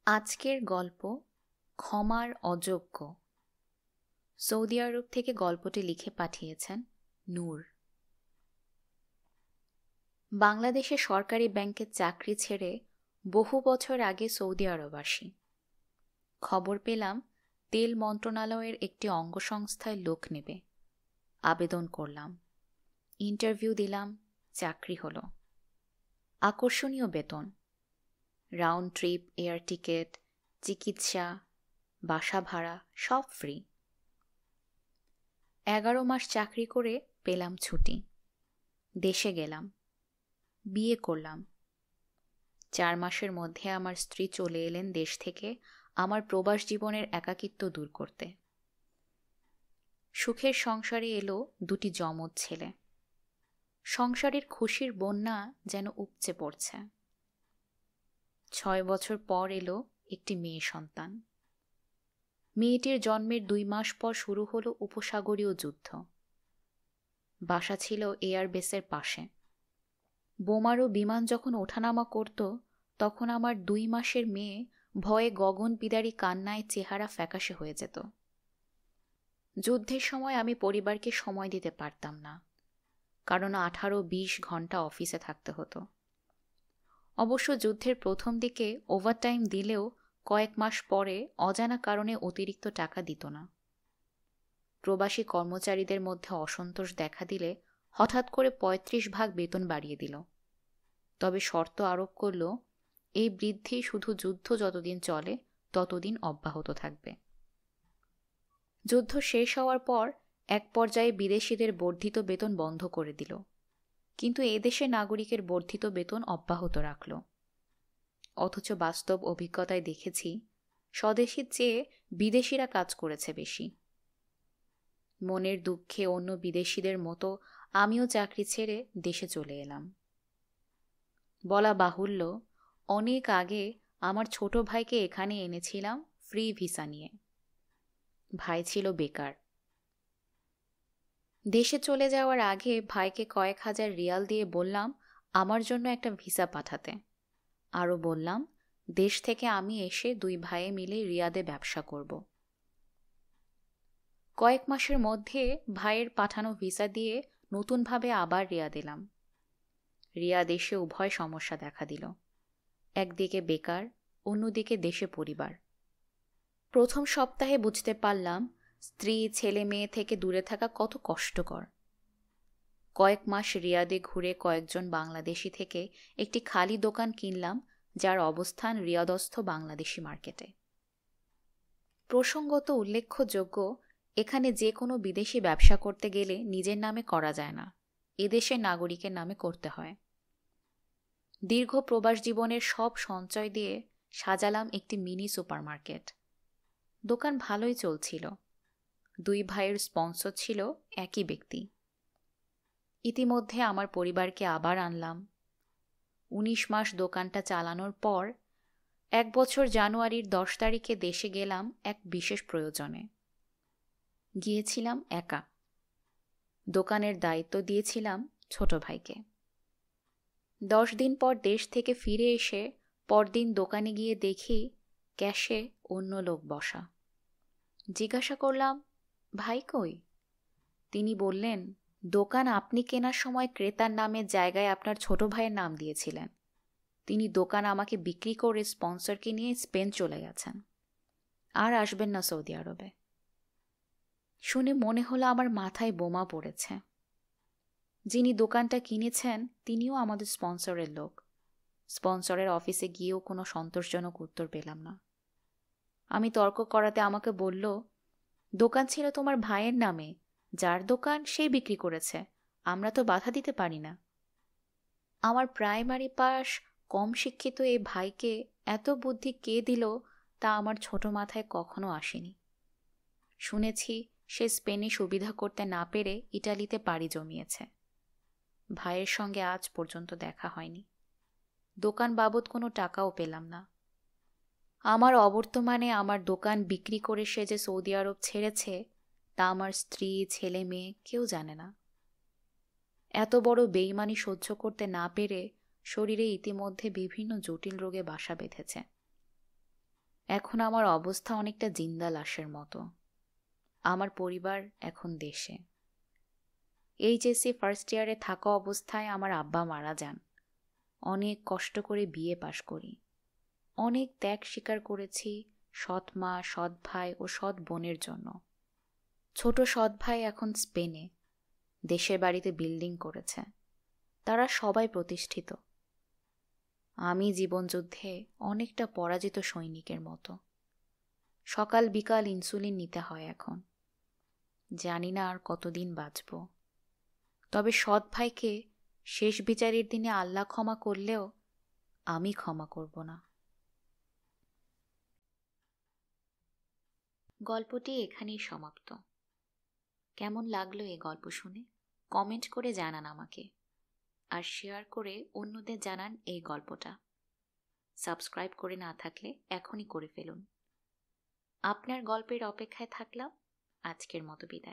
আজকের গল্প ক্ষমার অযোগ্য। সৌদি আরব থেকে গল্পটি লিখে পাঠিয়েছেন নূর। বাংলাদেশে সরকারি ব্যাংকের চাকরি ছেড়ে বহু বছর আগে সৌদি আরব আসি। খবর পেলাম তেল মন্ত্রণালয়ের একটি অঙ্গসংস্থায় লোক নেবে। আবেদন করলাম, ইন্টারভিউ দিলাম, চাকরি হলো। আকর্ষণীয় বেতন, রাউন্ড ট্রিপ এয়ার টিকিট, চিকিৎসা, বাসা ভাড়া সব ফ্রি। 11 মাস চাকরি করে পেলাম ছুটি। দেশে গেলাম, বিয়ে করলাম। 4 মাসের মধ্যে আমার স্ত্রী চলে এলেন দেশ থেকে আমার প্রবাস জীবনের একাকিত্ব দূর করতে। সুখের সংসারে এলো 2টি যমজ ছেলে। সংসারের খুশির বন্যা যেন উপচে পড়ছে। 6 বছর পর এলো একটি মেয়ে সন্তান। মেয়েটির জন্মের 2 মাস পর শুরু হলো উপসাগরীয় যুদ্ধ। বাসা ছিল এয়ারবেসের পাশে। বোমারু বিমান যখন ওঠানামা করত, তখন আমার 2 মাসের মেয়ে ভয়ে গগন বিদারী কান্নায় চেহারা ফ্যাকাশে হয়ে যেত। যুদ্ধের সময় আমি পরিবারকে সময় দিতে পারতাম না, কারণ 18-20 ঘন্টা অফিসে থাকতে হতো। অবশ্য যুদ্ধের প্রথম দিকে ওভারটাইম দিলেও কয়েক মাস পরে অজানা কারণে অতিরিক্ত টাকা দিত না। প্রবাসী কর্মচারীদের মধ্যে অসন্তোষ দেখা দিলে হঠাৎ করে 35 ভাগ বেতন বাড়িয়ে দিল। তবে শর্ত আরোপ করল, এই বৃদ্ধি শুধু যুদ্ধ যতদিন চলে ততদিন অব্যাহত থাকবে। যুদ্ধ শেষ হওয়ার পর এক পর্যায়ে বিদেশিদের বর্ধিত বেতন বন্ধ করে দিল, কিন্তু এদেশের নাগরিকের বর্ধিত বেতন অব্যাহত রাখল। অথচ বাস্তব অভিজ্ঞতায় দেখেছি, স্বদেশীর চেয়ে বিদেশিরা কাজ করেছে বেশি। মনের দুঃখে অন্য বিদেশিদের মতো আমিও চাকরি ছেড়ে দেশে চলে এলাম। বলা বাহুল্য, অনেক আগে আমার ছোট ভাইকে এখানে এনেছিলাম ফ্রি ভিসা নিয়ে। ভাই ছিল বেকার। দেশে চলে যাওয়ার আগে ভাইকে কয়েক হাজার রিয়াল দিয়ে বললাম আমার জন্য একটা ভিসা পাঠাতে। আরও বললাম, দেশ থেকে আমি এসে 2 ভাইয়ে মিলে রিয়াদে ব্যবসা করব। কয়েক মাসের মধ্যে ভাইয়ের পাঠানো ভিসা দিয়ে নতুনভাবে আবার রিয়াদ এলাম। রিয়াদ এসে উভয় সমস্যা দেখা দিল। একদিকে বেকার, অন্যদিকে দেশে পরিবার। প্রথম সপ্তাহে বুঝতে পারলাম স্ত্রী ছেলে মেয়ে থেকে দূরে থাকা কত কষ্টকর। কয়েক মাস রিয়াদে ঘুরে কয়েকজন বাংলাদেশি থেকে একটি খালি দোকান কিনলাম, যার অবস্থান রিয়াদস্থ বাংলাদেশি মার্কেটে। প্রসঙ্গত উল্লেখযোগ্য, এখানে যে কোনো বিদেশি ব্যবসা করতে গেলে নিজের নামে করা যায় না, এদেশের নাগরিকের নামে করতে হয়। দীর্ঘ প্রবাস জীবনের সব সঞ্চয় দিয়ে সাজালাম একটি মিনি সুপারমার্কেট। দোকান ভালোই চলছিল। 2 ভাইয়ের স্পন্সর ছিল একই ব্যক্তি। ইতিমধ্যে আমার পরিবারকে আবার আনলাম। 19 মাস দোকানটা চালানোর পর 1 বছর জানুয়ারির 10 তারিখে দেশে গেলাম এক বিশেষ প্রয়োজনে। গিয়েছিলাম একা। দোকানের দায়িত্ব দিয়েছিলাম ছোট ভাইকে। 10 দিন পর দেশ থেকে ফিরে এসে পরদিন দোকানে গিয়ে দেখি ক্যাশে অন্য লোক বসা। জিজ্ঞাসা করলাম, ভাই কই? তিনি বললেন, দোকান আপনি কেনার সময় ক্রেতার নামের জায়গায় আপনার ছোট ভাইয়ের নাম দিয়েছিলেন। তিনি দোকান আমাকে বিক্রি করে স্পন্সরকে নিয়ে স্পেন চলে গেছেন, আর আসবেন না সৌদি আরবে। শুনে মনে হলো আমার মাথায় বোমা পড়েছে। যিনি দোকানটা কিনেছেন তিনিও আমাদের স্পন্সরের লোক। স্পন্সরের অফিসে গিয়েও কোনো সন্তোষজনক উত্তর পেলাম না। আমি তর্ক করাতে আমাকে বলল, দোকান ছিল তোমার ভাইয়ের নামে, যার দোকান সেই বিক্রি করেছে, আমরা তো বাধা দিতে পারি না। আমার প্রাইমারি পাস, কম শিক্ষিত এই ভাইকে এত বুদ্ধি কে দিল তা আমার ছোট মাথায় কখনো আসেনি। শুনেছি সে স্পেনে সুবিধা করতে না পেরে ইটালিতে পাড়ি জমিয়েছে। ভাইয়ের সঙ্গে আজ পর্যন্ত দেখা হয়নি। দোকান বাবদ কোনো টাকাও পেলাম না। আমার অবর্তমানে আমার দোকান বিক্রি করে সে যে সৌদি আরব ছেড়েছে তা আমার স্ত্রী ছেলে মেয়ে কেউ জানে না। এত বড় বেইমানি সহ্য করতে না পেরে শরীরে ইতিমধ্যে বিভিন্ন জটিল রোগে বাসা বেঁধেছে। এখন আমার অবস্থা অনেকটা জিন্দা লাশের মতো। আমার পরিবার এখন দেশে। এইচএসসি ফার্স্ট ইয়ারে থাকা অবস্থায় আমার আব্বা মারা যান। অনেক কষ্ট করে বিএ পাশ করি। অনেক ত্যাগ স্বীকার করেছি সৎ মা, সৎ ভাই ও সৎ বোনের জন্য। ছোট সৎ ভাই এখন স্পেনে দেশের বাড়িতে বিল্ডিং করেছে। তারা সবাই প্রতিষ্ঠিত। আমি জীবনযুদ্ধে অনেকটা পরাজিত সৈনিকের মতো। সকাল বিকাল ইনসুলিন নিতে হয় এখন। জানি না আর কতদিন বাঁচব। তবে সৎ ভাইকে শেষ বিচারের দিনে আল্লাহ ক্ষমা করলেও আমি ক্ষমা করব না। গল্পটি এখানেই সমাপ্ত। কেমন লাগলো এই গল্প শুনে কমেন্ট করে জানান আমাকে, আর শেয়ার করে অন্যদের জানান এই গল্পটা। সাবস্ক্রাইব করে না থাকলে এখনই করে ফেলুন। আপনার গল্পের অপেক্ষায় থাকলাম। আজকের মতো বিদায়।